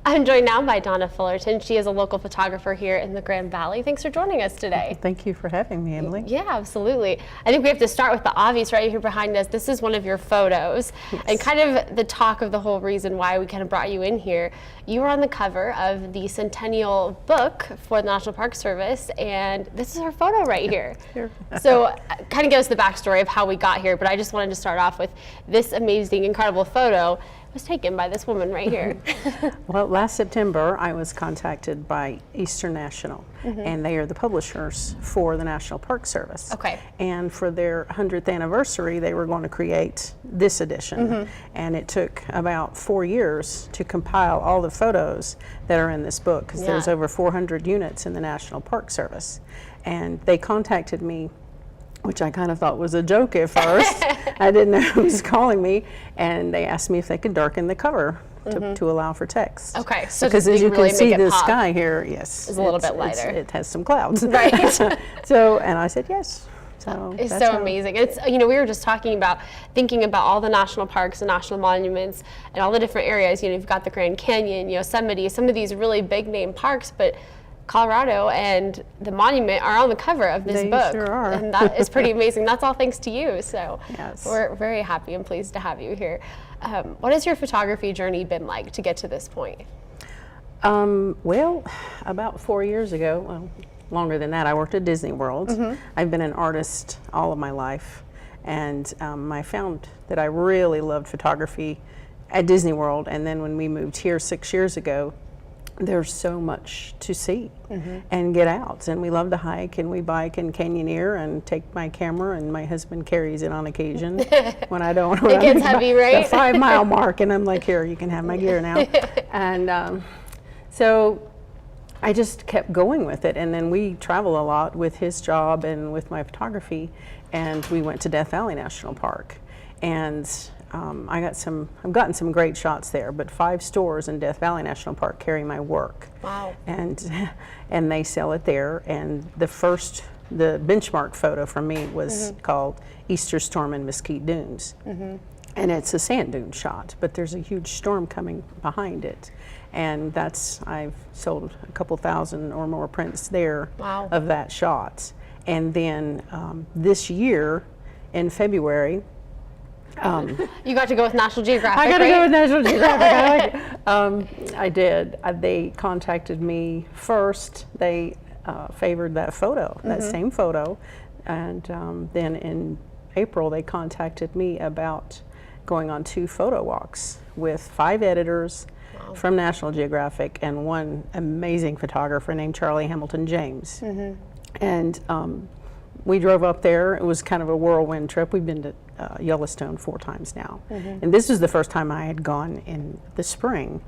I'm joined now by Donna Fullerton. She is a local photographer here in the Grand Valley. Thanks for joining us today. Thank you for having me, Emily. Yeah, absolutely. I think we have to start with the obvious right here behind us. This is one of your photos, yes, and kind of the talk of the whole reason why we kind of brought you in here. You were on the cover of the Centennial book for the National Park Service, and this is our photo right here. So kind of give us the backstory of how we got here, but I just wanted to start off with this amazing, incredible photo was taken by this woman right here. Well, last September I was contacted by Eastern National, and they are the publishers for the National Park Service. Okay. And for their 100th anniversary, they were going to create this edition, and it took about 4 years to compile all the photos that are in this book, because there's over 400 units in the National Park Service. And they contacted me, which I kind of thought was a joke at first. I didn't know who was calling me, and they asked me if they could darken the cover to allow for text. Okay, so because as you really can see, the sky here, yes, is a little bit lighter. It has some clouds, right? So, and I said yes. So it's so amazing. It's, you know, we were just talking about thinking about all the national parks and national monuments and all the different areas. You know, you've got the Grand Canyon, Yosemite, some of these really big name parks, but Colorado and the monument are on the cover of this book. Sure are. And that is pretty amazing. That's all thanks to you. So yes, we're very happy and pleased to have you here. What has your photography journey been like to get to this point? Well, about 4 years ago, well, longer than that, I worked at Disney World. I've been an artist all of my life, and I found that I really loved photography at Disney World, and then when we moved here 6 years ago, there's so much to see and get out, and we love to hike and we bike and canyoneer and take my camera, and my husband carries it on occasion when I don't. It gets heavy, right? The 5 mile mark, and I'm like, here, you can have my gear now. And so I just kept going with it, and then we travel a lot with his job and with my photography, and we went to Death Valley National Park, and I've gotten some great shots there, but 5 stores in Death Valley National Park carry my work. Wow. And they sell it there, and the benchmark photo from me was called Easter Storm in Mesquite Dunes. And it's a sand dune shot, but there's a huge storm coming behind it. And I've sold a couple thousand or more prints there of that shot. And then this year in February, you got to go with National Geographic. I got to right? go with National Geographic. I did. They contacted me first. They favored that photo, that same photo, and then in April they contacted me about going on 2 photo walks with 5 editors from National Geographic and 1 amazing photographer named Charlie Hamilton James. And we drove up there. It was kind of a whirlwind trip. We've been to Yellowstone 4 times now. And this was the first time I had gone in the spring.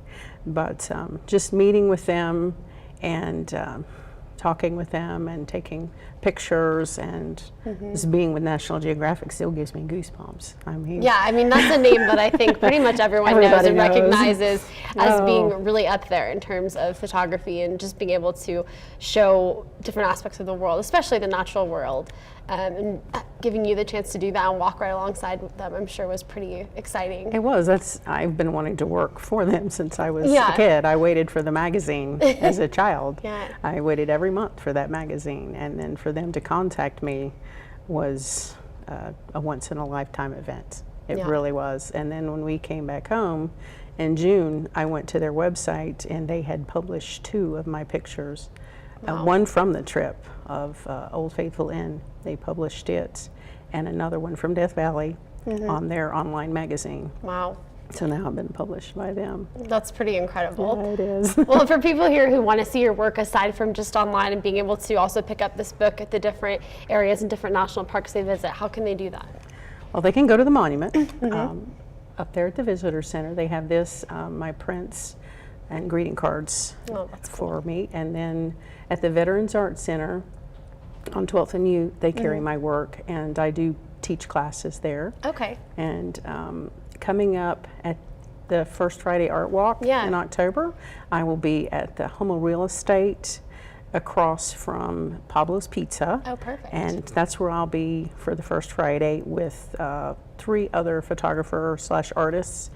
But just meeting with them and talking with them and taking pictures and just being with National Geographic still gives me goosebumps. I mean, yeah, I mean, that's a name that I think pretty much everyone knows and recognizes as being really up there in terms of photography and just being able to show different aspects of the world, especially the natural world. And giving you the chance to do that and walk right alongside them, I'm sure was pretty exciting. It was. I've been wanting to work for them since I was a kid. I waited for the magazine as a child. I waited every month for that magazine, and then for them to contact me was a once-in-a-lifetime event. It really was. And then when we came back home in June, I went to their website, and they had published 2 of my pictures. One from the trip of Old Faithful Inn, they published it, and another one from Death Valley on their online magazine. Wow. So now I've been published by them. That's pretty incredible. Yeah, it is. Well, for people here who want to see your work aside from just online and being able to also pick up this book at the different areas and different national parks they visit, how can they do that? Well, they can go to the monument. Up there at the Visitor Center, they have this, my prints and greeting cards for me. And then at the Veterans Arts Center on 12th and U, they carry my work, and I do teach classes there. Okay. And coming up at the First Friday Art Walk in October, I will be at the Homo Real Estate across from Pablo's Pizza. Oh, perfect. And that's where I'll be for the first Friday with 3 other photographers/artists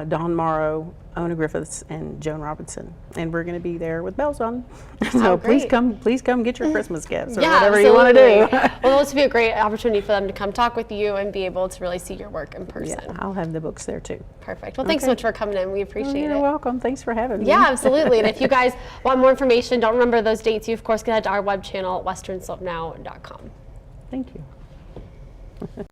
Don Morrow, Ona Griffiths, and Joan Robinson, and we're going to be there with bells on. So please great. come get your Christmas gifts or Yeah, whatever you want to do. Well, this would be a great opportunity for them to come talk with you and be able to really see your work in person. Yeah, I'll have the books there too. Perfect. Well, thanks so much for coming in. We appreciate You're it. welcome. Thanks for having me. Yeah, absolutely. And if you guys want more information, don't remember those dates, you of course can head to our web channel, westernslopenow.com. Thank you.